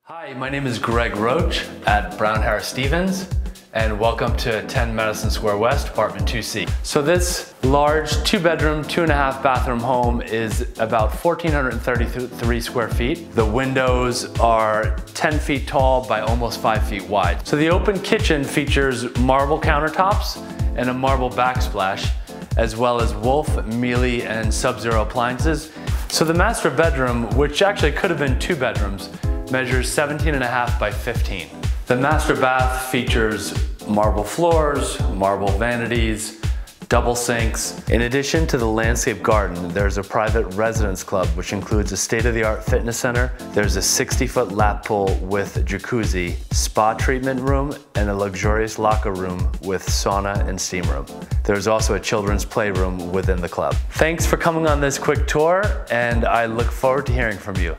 Hi, my name is Greg Roache at Brown Harris Stevens, and welcome to 10 Madison Square West, apartment 2C. So this large 2-bedroom, 2.5 bathroom home is about 1,433 square feet. The windows are 10 feet tall by almost 5 feet wide. So the open kitchen features marble countertops and a marble backsplash, as well as Wolf, Miele, and Sub-Zero appliances. So the master bedroom, which actually could have been 2 bedrooms, measures 17.5 by 15. The master bath features marble floors, marble vanities, double sinks. In addition to the landscape garden, there's a private residence club which includes a state-of-the-art fitness center. There's a 60-foot lap pool with jacuzzi, spa treatment room, and a luxurious locker room with sauna and steam room. There's also a children's playroom within the club. Thanks for coming on this quick tour, and I look forward to hearing from you.